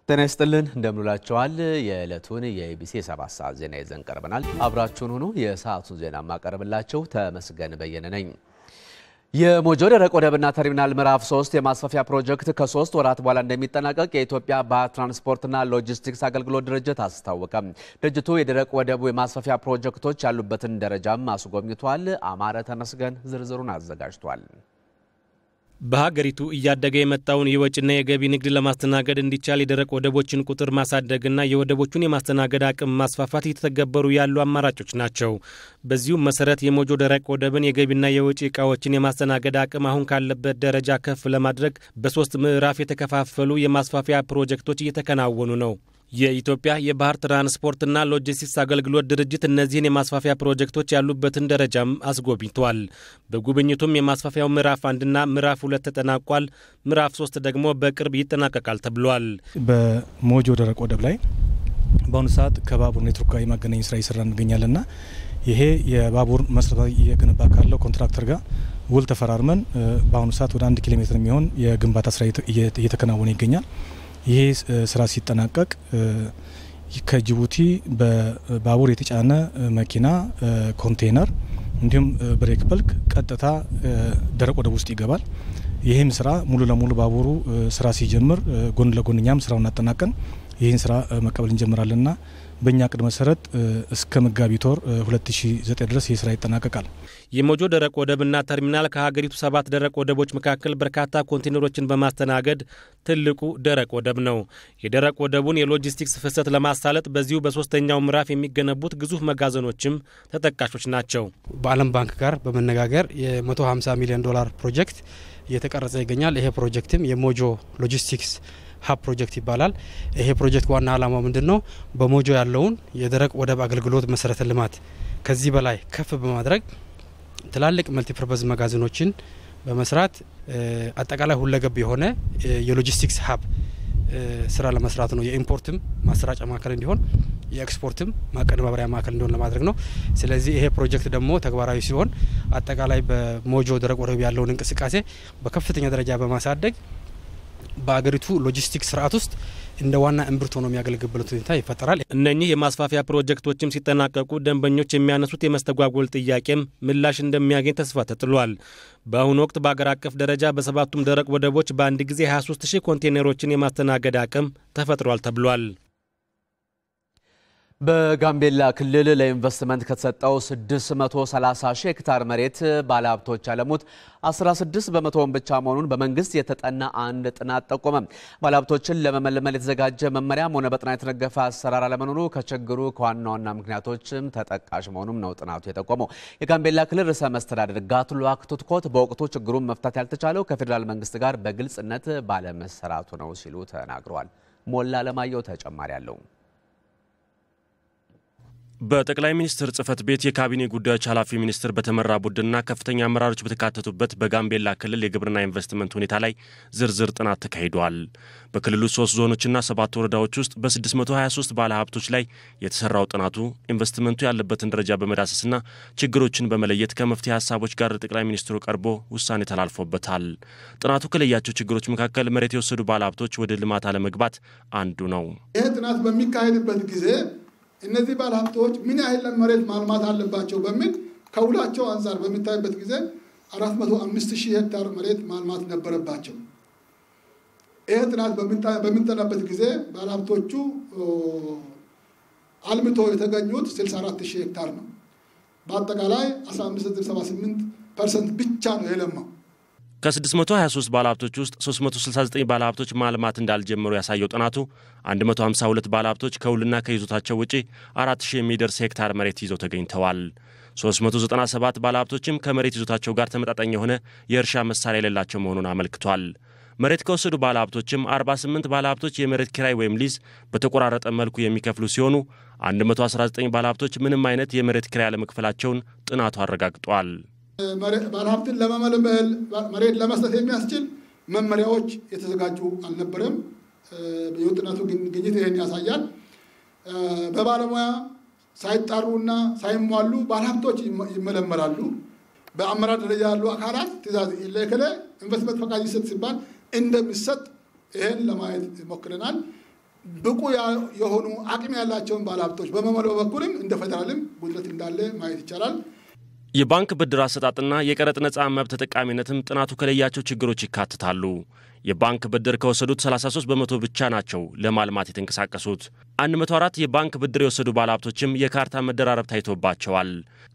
ጤና ይስጥልን እንደምንላችኋል የዕለቱን የኢቢሲ 7 ሰዓት ዜና ይዘን ቀርበናል አብራችሁን ሁኑ የሰዓቱን ዜና ማቀርብላችሁ ተመስገን በየነ ነኝ የሞጆ ደረቅ ወደብና ተርሚናል ምዕራፍ 3 የማስፋፊያ ፕሮጀክት ከ3 ወራት በኋላ እንደሚጠናቀቅ የኢትዮጵያ ባህር ትራንስፖርትና ሎጂስቲክስ አገልግሎት ድርጅት አስታወቀ ድርጅቱ የደረቅ ወደቡ የማስፋፊያ ፕሮጀክቶች ያሉበትን ደረጃም አስጎብኝቷል አማረ ተመስገን ዝርዝሩን አዘጋጅቷል በሀገሪቱ እያደገ የመጣውን የወጭና የገቢ ንግድ ለማስተናገድ እንዲቻል የደረቅ ወደቦችን ቁጥር ማሳደግና የወደቦቹን የማስተናገድ አቅም ማስፋፋት እየተተገበሩ ያሉ አማራጮች ናቸው። በዚሁ መሰረት የሞጆ ደረቅ ወደብን የገቢና የወጪ ዕቃዎችን የማስተናገድ አቅም አሁን ካለበት ደረጃ ከፍ ለማድረግ በ3 ምዕራፍ የተከፋፈሉ የማስፋፊያ ፕሮጀክቶች እየተከናወኑ ነው። የኢትዮጵያ የባህር ትራንስፖርትና ሎጂስቲክስ አገልግሎት ድርጅት እነዚህን የማስፋፊያ ፕሮጀክቶች ያሉበትን ደረጃም አስጎብኝቷል። በጉብኝቱም የማስፋፊያው ምዕራፍ 1ና ምዕራፍ 2 ተጠናቋል። ምዕራፍ 3 ደግሞ በቅርብ ይጠናቀቃል ተብሏል። በሞጆ ደረቅ ወደብ ላይ በአሁኑ ሰዓት ከባቡር ኔትወርክ ጋር የማገናኘት ስራ እየሰራ እንገኛለንና ይሄ የባቡር መሰረታዊ እየገነባ ካለው ኮንትራክተር ጋር ውል ተፈራርመን በአሁኑ ሰዓት ወደ 1 ኪሎ ሜትር የሚሆን የግንባታ ስራ እየተከናወነ ይገኛል። ይሄ ስራ ሲጠናቀቅ ከጅቡቲ በባቡር የተጫነ መኪና ኮንቴነር እንዲሁም ብሬክ በልክ ቀጥታ ደረቅ ወደብ ውስጥ ይገባል። ይሄም ስራ ሙሉ ለሙሉ ባቡሩ ስራ ሲጀምር ጎን ለጎንኛም ስራውን አጠናቀን ይሄን ስራ መቀበል እንጀምራለንና በእኛ ቅድ መሰረት እስከ መጋቢት ወር 2009 ድረስ ይህ ስራ ይጠናቀቃል። የሞጆ ደረቅ ወደብና ተርሚናል ከሀገሪቱ 7 ደረቅ ወደቦች መካከል በርካታ ኮንቴነሮችን በማስተናገድ ትልቁ ደረቅ ወደብ ነው። የደረቅ ወደቡን የሎጂስቲክስ ፍሰት ለማሳለጥ በዚሁ በ3ኛው ምዕራፍ የሚገነቡት ግዙፍ መጋዘኖችም ተጠቃሾች ናቸው። በዓለም ባንክ ጋር በመነጋገር የ$150 ሚሊዮን ፕሮጀክት እየተቀረጸ ይገኛል። ይሄ ፕሮጀክትም የሞጆ ሎጂስቲክስ ሀብ ፕሮጀክት ይባላል። ይሄ ፕሮጀክት ዋና ዓላማው ምንድነው? በሞጆ ያለውን የደረቅ ወደብ አገልግሎት መሰረተ ልማት ከዚህ በላይ ከፍ በማድረግ ትላልቅ መልቲፐርፐዝ መጋዘኖችን በመስራት አጠቃላይ ሁለገብ የሆነ የሎጂስቲክስ ሀብ ስራ ለመስራት ነው። የኢምፖርትም ማሰራጫ ማዕከል እንዲሆን የኤክስፖርትም ማቀነባበሪያ ማዕከል እንዲሆን ለማድረግ ነው። ስለዚህ ይሄ ፕሮጀክት ደግሞ ተግባራዊ ሲሆን አጠቃላይ በሞጆ ደረቅ ወደብ ያለውን እንቅስቃሴ በከፍተኛ ደረጃ በማሳደግ በአገሪቱ ሎጂስቲክስ ስርዓት ውስጥ እንደ ዋና እምብርት ሆኖ የሚያገለግልበት ሁኔታ ይፈጠራል። እነኚህ የማስፋፊያ ፕሮጀክቶችም ሲጠናቀቁ ደንበኞች የሚያነሱት የመስተጓጎል ጥያቄም ምላሽ እንደሚያገኝ ተስፋ ተጥሏል። በአሁኑ ወቅት በአገር አቀፍ ደረጃ በ7ቱም ደረቅ ወደቦች በአንድ ጊዜ 23000 ኮንቴነሮችን የማስተናገድ አቅም ተፈጥሯል ተብሏል። በጋምቤላ ክልል ለኢንቨስትመንት ከተሰጠው 630,000 ሄክታር መሬት ባለሀብቶች ያለሙት 16 በመቶውን ብቻ መሆኑን በመንግስት የተጠና አንድ ጥናት ጠቆመ። ባለሀብቶችን ለመመልመል የተዘጋጀ መመሪያም ሆነ በጥናት የተደገፈ አሰራር አለመኖሩ ከችግሩ ከዋና ምክንያቶችም ተጠቃሽ መሆኑም ነው ጥናቱ የጠቆመው። የጋምቤላ ክልል ርዕሰ መስተዳድር ጋትሉአክ ቱትኮት በወቅቱ ችግሩን መፍታት ያልተቻለው ከፌዴራል መንግስት ጋር በግልጽነት ባለመሰራቱ ነው ሲሉ ተናግረዋል። ሞላ ለማየው ተጨማሪ ያለው በጠቅላይ ሚኒስትር ጽፈት ቤት የካቢኔ ጉዳዮች ኃላፊ ሚኒስትር በተመራ ቡድንና ከፍተኛ አመራሮች በተካተቱበት በጋምቤላ ክልል የግብርና ኢንቨስትመንት ሁኔታ ላይ ዝርዝር ጥናት ተካሂዷል። በክልሉ 3 ዞኖችና 7 ወረዳዎች ውስጥ በ623 ባለሀብቶች ላይ የተሰራው ጥናቱ ኢንቨስትመንቱ ያለበትን ደረጃ በመዳሰስና ችግሮችን በመለየት ከመፍትሄ ሀሳቦች ጋር ጠቅላይ ሚኒስትሩ ቀርቦ ውሳኔ ተላልፎበታል። ጥናቱ ከለያቸው ችግሮች መካከል መሬት የወሰዱ ባለሀብቶች ወደ ልማት አለመግባት አንዱ ነው። ይህ ጥናት በሚካሄድበት ጊዜ እነዚህ ባለሀብቶች ምን ያህል መሬት ማልማት አለባቸው በሚል ከውላቸው አንፃር በሚታይበት ጊዜ 405,000 ሄክታር መሬት ማልማት ነበረባቸው። ይሄ ጥናት በሚጠናበት ጊዜ ባለሀብቶቹ አልምቶ የተገኙት 64,000 ሄክታር ነው። በአጠቃላይ 15.78% ብቻ ነው የለማው። ከ623 ባለሀብቶች ውስጥ 369 ባለሀብቶች ማልማት እንዳልጀመሩ ያሳየው ጥናቱ 152 ባለሀብቶች ከውልና ከይዞታቸው ውጪ 4000 የሚደርስ ሄክታር መሬት ይዘው ተገኝተዋል። 397 ባለሀብቶችም ከመሬት ይዞታቸው ጋር ተመጣጣኝ የሆነ የእርሻ መሳሪያ የሌላቸው መሆኑን አመልክቷል። መሬት ከወሰዱ ባለሀብቶችም 48 ባለሀብቶች የመሬት ኪራይ ወይም ሊዝ በተቆራረጠ መልኩ የሚከፍሉ ሲሆኑ 119 ባለሀብቶች ምንም አይነት የመሬት ኪራይ አለመክፈላቸውን ጥናቱ አረጋግጧል። ባለሀብትን ለመመልመል መሬት ለመስጠት የሚያስችል መመሪያዎች የተዘጋጁ አልነበረም። የጥናቱ ግኝት ይሄን ያሳያል። በባለሙያ ሳይጣሩና ሳይሟሉ ባለሀብቶች ይመለመላሉ። በአመራር ደረጃ ያሉ አካላት ትዕዛዝ ለከለ ኢንቨስትመንት ፈቃድ ይሰጥ ሲባል እንደሚሰጥ ይሄን ለማየት ሞክረናል። ብቁ የሆኑ አቅም ያላቸውን ባለሀብቶች በመመልመል በኩልም እንደ ፌደራልም ጉድለት እንዳለ ማየት ይቻላል። የባንክ ብድር አሰጣጥና የቀረጥ ነጻ መብት ተጠቃሚነትም ጥናቱ ከለያቸው ችግሮች ይካተታሉ። የባንክ ብድር ከወሰዱት 33% ብቻ ናቸው ለማልማት የተንቀሳቀሱት። 104 የባንክ ብድር የወሰዱ ባለሀብቶችም የካርታ መደራረብ ታይቶባቸዋል።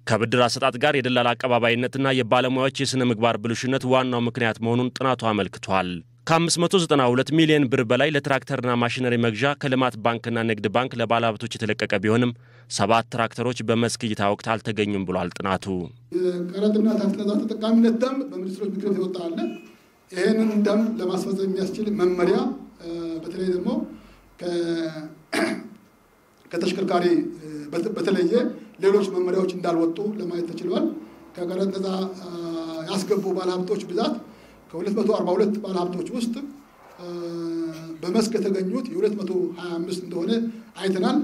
ከብድር አሰጣጥ ጋር የደላላ አቀባባይነትና የባለሙያዎች የሥነ ምግባር ብልሹነት ዋናው ምክንያት መሆኑን ጥናቱ አመልክቷል። ከ592 ሚሊዮን ብር በላይ ለትራክተርና ማሽነሪ መግዣ ከልማት ባንክና ንግድ ባንክ ለባለሀብቶች የተለቀቀ ቢሆንም 7 ትራክተሮች በመስክ እይታ ወቅት አልተገኙም ብሏል ጥናቱ። የቀረጥና ታክስ ነጻ ተጠቃሚነት ደንብ በሚኒስትሮች ምክር ቤት የወጣ አለ። ይህንን ደንብ ለማስፈጸም የሚያስችል መመሪያ በተለይ ደግሞ ከተሽከርካሪ በተለየ ሌሎች መመሪያዎች እንዳልወጡ ለማየት ተችሏል። ከቀረጥ ነጻ ያስገቡ ባለሀብቶች ብዛት ከ242 ባለሀብቶች ውስጥ በመስክ የተገኙት የ225 እንደሆነ አይተናል።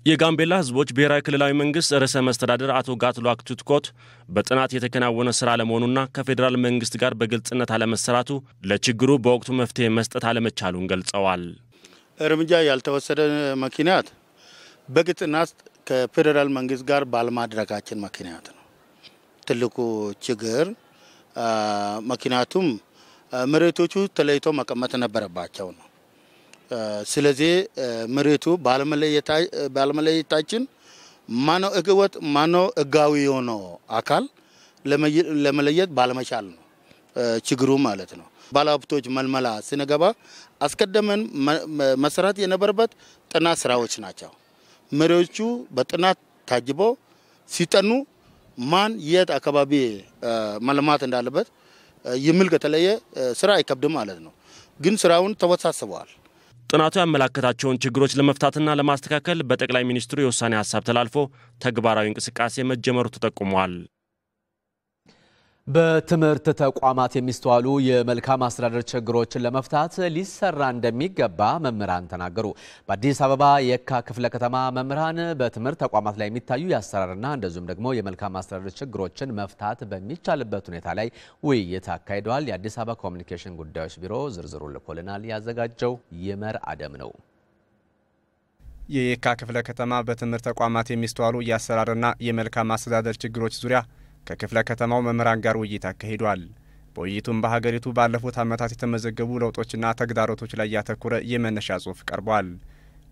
የጋምቤላ ህዝቦች ብሔራዊ ክልላዊ መንግስት ርዕሰ መስተዳድር አቶ ጋትሉአክ ቱትኮት በጥናት የተከናወነ ስራ ለመሆኑና ከፌዴራል መንግስት ጋር በግልጽነት አለመሰራቱ ለችግሩ በወቅቱ መፍትሄ መስጠት አለመቻሉን ገልጸዋል። እርምጃ ያልተወሰደ ምክንያት በግልጽነት ከፌዴራል መንግስት ጋር ባለማድረጋችን ምክንያት ነው ትልቁ ችግር። ምክንያቱም መሬቶቹ ተለይቶ መቀመጥ ነበረባቸው ነው። ስለዚህ መሬቱ ባለመለየታችን ማነው ህገወጥ ማነው ህጋዊ የሆነው አካል ለመለየት ባለመቻል ነው ችግሩ ማለት ነው። ባለሀብቶች መልመላ ስንገባ አስቀድመን መሰራት የነበረበት ጥናት ስራዎች ናቸው። መሬቶቹ በጥናት ታጅቦ ሲጠኑ ማን የት አካባቢ መልማት እንዳለበት የሚል ከተለየ ስራ አይከብድም ማለት ነው። ግን ስራውን ተወሳስበዋል። ጥናቱ ያመላከታቸውን ችግሮች ለመፍታትና ለማስተካከል በጠቅላይ ሚኒስትሩ የውሳኔ ሐሳብ ተላልፎ ተግባራዊ እንቅስቃሴ መጀመሩ ተጠቁሟል። በትምህርት ተቋማት የሚስተዋሉ የመልካም አስተዳደር ችግሮችን ለመፍታት ሊሰራ እንደሚገባ መምህራን ተናገሩ። በአዲስ አበባ የካ ክፍለ ከተማ መምህራን በትምህርት ተቋማት ላይ የሚታዩ የአሰራርና እንደዚሁም ደግሞ የመልካም አስተዳደር ችግሮችን መፍታት በሚቻልበት ሁኔታ ላይ ውይይት አካሂደዋል። የአዲስ አበባ ኮሚኒኬሽን ጉዳዮች ቢሮ ዝርዝሩ ልኮልናል። ያዘጋጀው ይመር አደም ነው። የየካ ክፍለ ከተማ በትምህርት ተቋማት የሚስተዋሉ የአሰራርና የመልካም አስተዳደር ችግሮች ዙሪያ ከክፍለ ከተማው መምህራን ጋር ውይይት አካሂዷል። በውይይቱም በሀገሪቱ ባለፉት ዓመታት የተመዘገቡ ለውጦችና ተግዳሮቶች ላይ ያተኮረ የመነሻ ጽሑፍ ቀርቧል።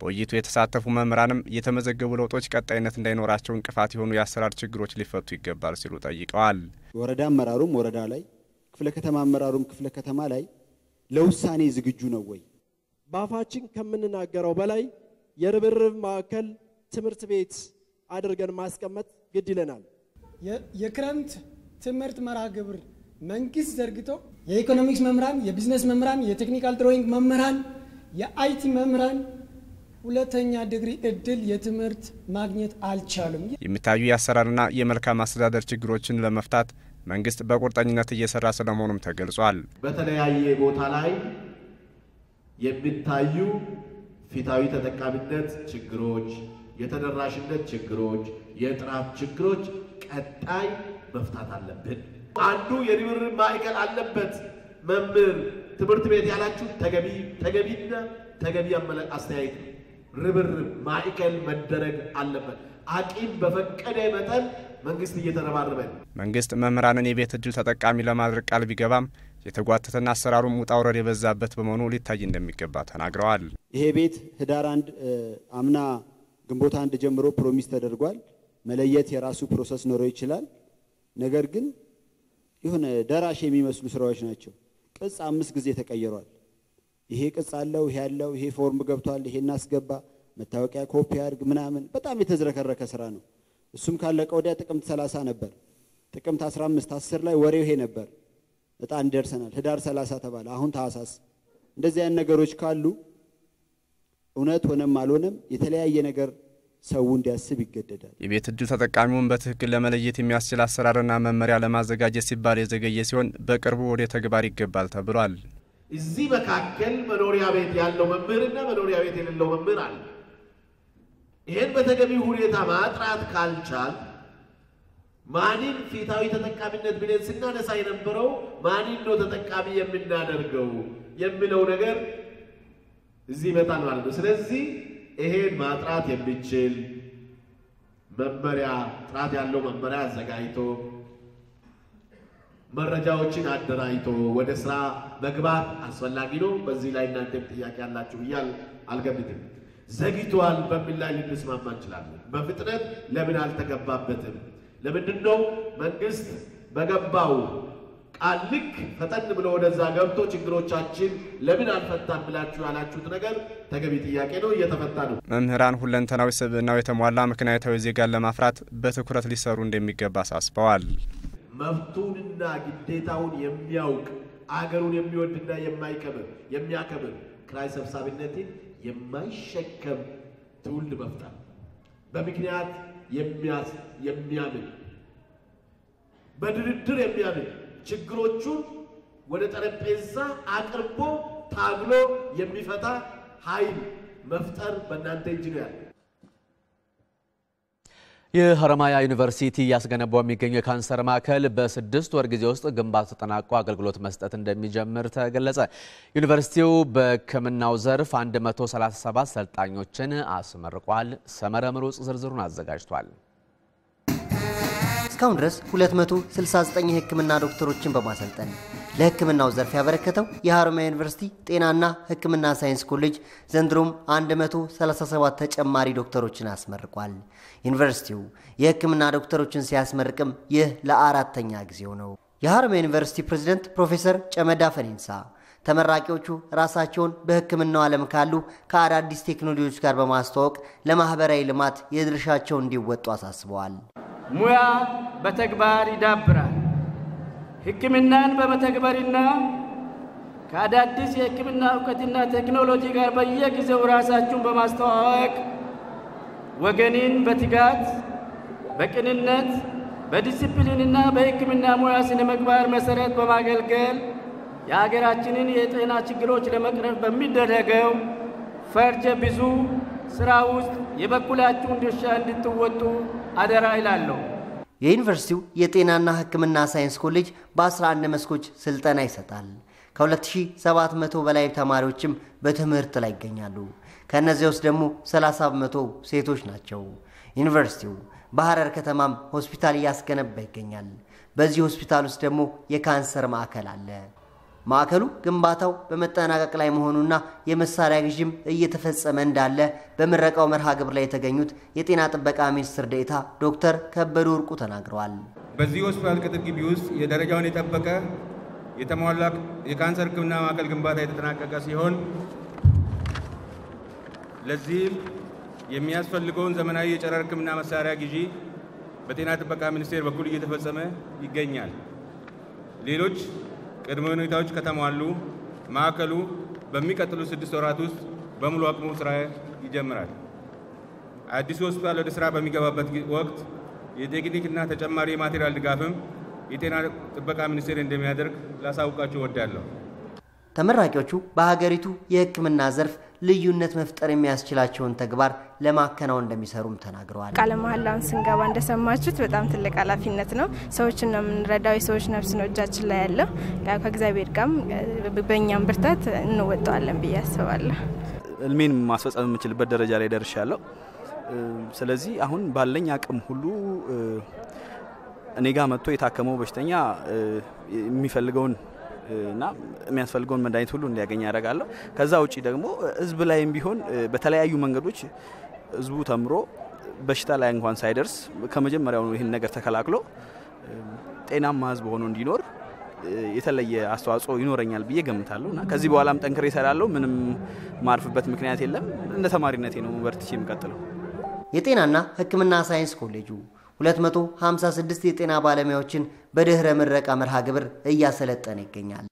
በውይይቱ የተሳተፉ መምህራንም የተመዘገቡ ለውጦች ቀጣይነት እንዳይኖራቸው እንቅፋት የሆኑ የአሰራር ችግሮች ሊፈቱ ይገባል ሲሉ ጠይቀዋል። ወረዳ አመራሩም ወረዳ ላይ፣ ክፍለ ከተማ አመራሩም ክፍለ ከተማ ላይ ለውሳኔ ዝግጁ ነው ወይ? ባፋችን ከምንናገረው በላይ የርብርብ ማዕከል ትምህርት ቤት አድርገን ማስቀመጥ ግድ ይለናል። የክረምት ትምህርት መርሃ ግብር መንግስት ዘርግቶ የኢኮኖሚክስ መምህራን፣ የቢዝነስ መምህራን፣ የቴክኒካል ድሮይንግ መምህራን፣ የአይቲ መምህራን ሁለተኛ ዲግሪ እድል የትምህርት ማግኘት አልቻሉም። የሚታዩ የአሰራርና የመልካም አስተዳደር ችግሮችን ለመፍታት መንግስት በቁርጠኝነት እየሰራ ስለመሆኑም ተገልጿል። በተለያየ ቦታ ላይ የሚታዩ ፊታዊ ተጠቃሚነት ችግሮች፣ የተደራሽነት ችግሮች፣ የጥራት ችግሮች ቀጣይ መፍታት አለብን። አንዱ የርብርብ ማዕከል አለበት መምህር ትምህርት ቤት ያላችሁ ተገቢ አስተያየት ነው። ርብርብ ማዕከል መደረግ አለበት። አቂም በፈቀደ መጠን መንግስት እየተረባረበ መንግስት መምህራንን የቤት እድል ተጠቃሚ ለማድረግ ቃል ቢገባም የተጓተተና አሰራሩም ውጣ ውረድ የበዛበት በመሆኑ ሊታይ እንደሚገባ ተናግረዋል። ይሄ ቤት ህዳር 1 አምና ግንቦት 1 ጀምሮ ፕሮሚስ ተደርጓል። መለየት የራሱ ፕሮሰስ ኖረው ይችላል። ነገር ግን የሆነ ደራሽ የሚመስሉ ስራዎች ናቸው። ቅጽ 5 ጊዜ ተቀይሯል። ይሄ ቅጽ አለው፣ ይሄ ያለው፣ ይሄ ፎርም ገብቷል፣ ይሄ እናስገባ፣ መታወቂያ ኮፒ አድርግ ምናምን በጣም የተዝረከረከ ስራ ነው። እሱም ካለቀ ወዲያ ጥቅምት 30 ነበር። ጥቅምት 15 10 ላይ ወሬው ይሄ ነበር። እጣን ደርሰናል። ህዳር 30 ተባለ። አሁን ታህሳስ። እንደዚህ አይነት ነገሮች ካሉ እውነት ሆነም አልሆነም የተለያየ ነገር ሰው እንዲያስብ ይገደዳል። የቤት እድል ተጠቃሚውን በትክክል ለመለየት የሚያስችል አሰራርና መመሪያ ለማዘጋጀት ሲባል የዘገየ ሲሆን በቅርቡ ወደ ተግባር ይገባል ተብሏል። እዚህ መካከል መኖሪያ ቤት ያለው መምህርና መኖሪያ ቤት የሌለው መምህር አለ። ይሄን በተገቢ ሁኔታ ማጥራት ካልቻል ማንን ፊታዊ ተጠቃሚነት ብለን ስናነሳ የነበረው ማንን ነው ተጠቃሚ የምናደርገው የሚለው ነገር እዚህ ይመጣል ማለት ነው። ስለዚህ ይሄን ማጥራት የሚችል መመሪያ ጥራት ያለው መመሪያ አዘጋጅቶ መረጃዎችን አደራጅቶ ወደ ስራ መግባት አስፈላጊ ነው። በዚህ ላይ እናንተም ጥያቄ ያላችሁ ብያል አልገምትም። ዘግይቷል በሚል ላይ ልንስማማ እንችላለን። በፍጥነት ለምን አልተገባበትም? ለምንድን ነው መንግስት በገባው ቃል ልክ ፈጠን ብሎ ወደዛ ገብቶ ችግሮቻችን ለምን አልፈታም ብላችሁ ያላችሁት ነገር ተገቢ ጥያቄ ነው፣ እየተፈታ ነው። መምህራን ሁለንተናዊ ስብዕናው የተሟላ ምክንያታዊ ዜጋን ለማፍራት በትኩረት ሊሰሩ እንደሚገባ አሳስበዋል። መብቱንና ግዴታውን የሚያውቅ አገሩን የሚወድና የሚያከብር ክራይ ሰብሳቢነትን የማይሸከም ትውልድ መፍጠር፣ በምክንያት የሚያምን በድርድር የሚያምን ችግሮቹን ወደ ጠረጴዛ አቅርቦ ታግሎ የሚፈታ ኃይል መፍጠር በእናንተ እጅ ነው ያለው። የሀረማያ ዩኒቨርሲቲ ያስገነባው የሚገኘው የካንሰር ማዕከል በ6 ወር ጊዜ ውስጥ ግንባታ ተጠናቆ አገልግሎት መስጠት እንደሚጀምር ተገለጸ። ዩኒቨርሲቲው በሕክምናው ዘርፍ 137 ሰልጣኞችን አስመርቋል። ሰመረ ምሩጽ ዝርዝሩን አዘጋጅቷል። እስካሁን ድረስ 269 የሕክምና ዶክተሮችን በማሰልጠን ለሕክምናው ዘርፍ ያበረከተው የሀረማያ ዩኒቨርሲቲ ጤናና ሕክምና ሳይንስ ኮሌጅ ዘንድሮም 137 ተጨማሪ ዶክተሮችን አስመርቋል። ዩኒቨርሲቲው የሕክምና ዶክተሮችን ሲያስመርቅም ይህ ለአራተኛ ጊዜው ነው። የሀረማያ ዩኒቨርሲቲ ፕሬዝዳንት ፕሮፌሰር ጨመዳ ፈኒንሳ ተመራቂዎቹ ራሳቸውን በሕክምናው ዓለም ካሉ ከአዳዲስ ቴክኖሎጂዎች ጋር በማስተዋወቅ ለማህበራዊ ልማት የድርሻቸውን እንዲወጡ አሳስበዋል። ሙያ በተግባር ይዳብራል። ሕክምናን በመተግበርና ከአዳዲስ የሕክምና እውቀትና ቴክኖሎጂ ጋር በየጊዜው ራሳችሁን በማስተዋወቅ ወገንን በትጋት በቅንነት በዲሲፕሊንና በሕክምና ሙያ ስነ ምግባር መሰረት በማገልገል የሀገራችንን የጤና ችግሮች ለመቅረፍ በሚደረገው ፈርጀ ብዙ ስራ ውስጥ የበኩላችሁን ድርሻ እንድትወጡ አደራ ይላለሁ። የዩኒቨርሲቲው የጤናና ሕክምና ሳይንስ ኮሌጅ በ11 መስኮች ስልጠና ይሰጣል። ከ2700 በላይ ተማሪዎችም በትምህርት ላይ ይገኛሉ። ከነዚህ ውስጥ ደግሞ 30% ሴቶች ናቸው። ዩኒቨርሲቲው በሐረር ከተማም ሆስፒታል እያስገነባ ይገኛል። በዚህ ሆስፒታል ውስጥ ደግሞ የካንሰር ማዕከል አለ። ማዕከሉ ግንባታው በመጠናቀቅ ላይ መሆኑና የመሳሪያ ግዥም እየተፈጸመ እንዳለ በምረቃው መርሃ ግብር ላይ የተገኙት የጤና ጥበቃ ሚኒስትር ዴኤታ ዶክተር ከበዱ ወርቁ ተናግረዋል። በዚህ ሆስፒታል ቅጥር ግቢ ውስጥ የደረጃውን የጠበቀ የተሟላ የካንሰር ሕክምና ማዕከል ግንባታ የተጠናቀቀ ሲሆን ለዚህም የሚያስፈልገውን ዘመናዊ የጨረር ሕክምና መሳሪያ ግዢ በጤና ጥበቃ ሚኒስቴር በኩል እየተፈጸመ ይገኛል። ሌሎች ቅድመ ሁኔታዎች ከተሟሉ ማዕከሉ በሚቀጥሉ 6 ወራት ውስጥ በሙሉ አቅሙ ስራ ይጀምራል። አዲሱ ሆስፒታል ወደ ስራ በሚገባበት ወቅት የቴክኒክና ተጨማሪ የማቴሪያል ድጋፍም የጤና ጥበቃ ሚኒስቴር እንደሚያደርግ ላሳውቃችሁ እወዳለሁ። ተመራቂዎቹ በሀገሪቱ የሕክምና ዘርፍ ልዩነት መፍጠር የሚያስችላቸውን ተግባር ለማከናወን እንደሚሰሩም ተናግረዋል። ቃለ መሐላውን ስንገባ እንደሰማችሁት በጣም ትልቅ ኃላፊነት ነው። ሰዎችን ነው የምንረዳው። የሰዎች ነፍስ ነው እጃችን ላይ ያለው። ከእግዚአብሔር ጋርም በእኛም ብርታት እንወጣዋለን ብዬ አስባለሁ። እልሜን ማስፈጸም የምችልበት ደረጃ ላይ ደርሻለሁ። ስለዚህ አሁን ባለኝ አቅም ሁሉ እኔ ጋር መጥቶ የታከመው በሽተኛ የሚፈልገውን እና የሚያስፈልገውን መድኃኒት ሁሉ እንዲያገኝ ያደርጋለሁ። ከዛ ውጪ ደግሞ ህዝብ ላይም ቢሆን በተለያዩ መንገዶች ህዝቡ ተምሮ በሽታ ላይ እንኳን ሳይደርስ ከመጀመሪያው ይህን ነገር ተከላክሎ ጤናማ ህዝብ ሆኖ እንዲኖር የተለየ አስተዋጽኦ ይኖረኛል ብዬ ገምታለሁ እና ከዚህ በኋላም ጠንክሬ እሰራለሁ። ምንም ማርፍበት ምክንያት የለም። እንደ ተማሪነቴ ነው በርትቼ የምቀጥለው። የጤናና ሕክምና ሳይንስ ኮሌጁ 256 የጤና ባለሙያዎችን በድህረ ምረቃ መርሃ ግብር እያሰለጠነ ይገኛል።